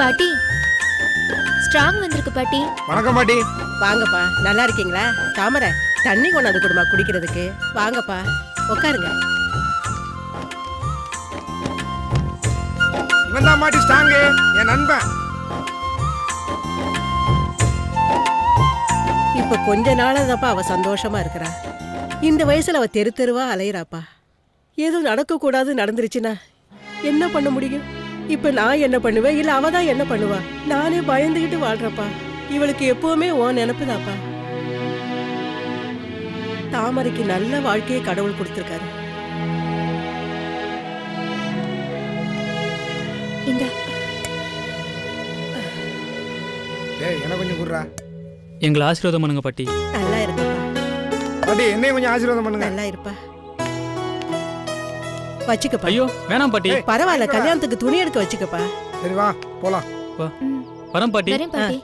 பாட்டி ஸ்ட்ராங் வந்திருக்கு பாட்டி. வணக்கம் பாட்டி. வாங்கப்பா, நல்லா இருக்கீங்களா? தாமரை, தண்ணி கொண்டாந்து கொடுமா குடிக்கிறதுக்கு. வாங்கப்பா, உட்காருங்க. இவன் தான் பாட்டி ஸ்ட்ராங்கு, என் நண்பன். இப்ப கொஞ்ச நாளாதாப்பா அவ சந்தோஷமா இருக்கிறா. இந்த வயசுல அவ தெரு தெருவா அலையிறாப்பா. ஏதோ நடக்க கூடாது நடந்துருச்சுன்னா என்ன பண்ண முடியும்? இப்ப நான் என்ன பண்ணுவேன், இல்ல அவ தான் என்ன பண்ணுவா? நானே பயந்துகிட்டு வாழ்றப்பா. இவளுக்கு எப்பவுமே ஓ நினைப்புதாப்பா. தாமரைக்கு நல்ல வாழ்க்கையை கடவுள் கொடுத்திருக்காரு. இந்த டேய் என்ன கொஞ்சம் குடுறா. எங்களை ஆசீர்வாதம் பண்ணுங்க பாட்டி. நல்லா இருப்பா பாட்டி என்னையும் கொஞ்சம் ஆசீர்வாதம் பண்ணுங்க. நல்லா இருப்பா. வச்சுக்கப்பா. ஐயோ வேணாம் பாட்டி. பரவாயில்ல, கல்யாணத்துக்கு துணி எடுக்க வச்சுக்கப்பா. சரி வா போலாம். வரேன் பாட்டி. வரேன் பாட்டி.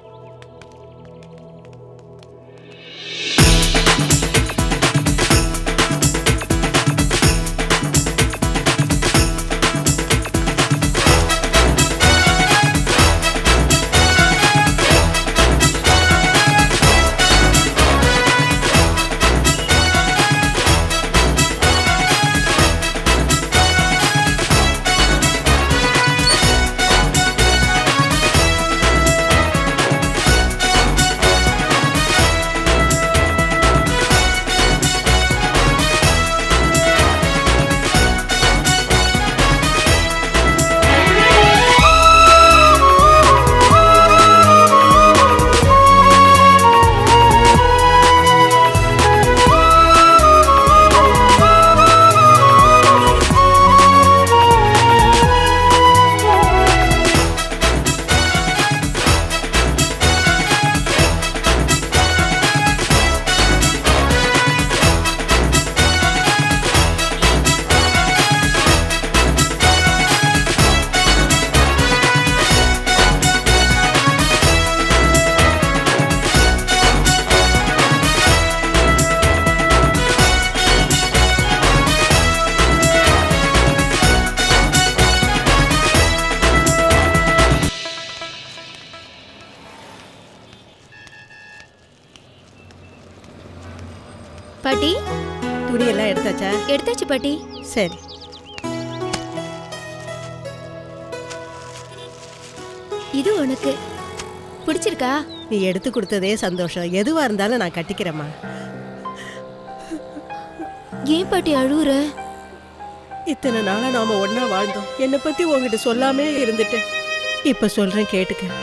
பாட்டி துணி எல்லாம் எடுத்தாச்சா? எடுத்தாச்சு பாட்டி. சரி. இது உனக்கு பிடிச்சிருக்கா? நீ எடுத்து கொடுத்ததே சந்தோஷம். எதுவா இருந்தாலும் நான் கட்டிக்கிறேம்மா. ஏன் பாட்டி அழுவுற? இத்தனை நாளா நாம ஒன்னா வாழ்ந்தோம். என்னை பத்தி உங்ககிட்ட சொல்லாமே இருந்துட்டேன். இப்ப சொல்றேன், கேட்டுக்க.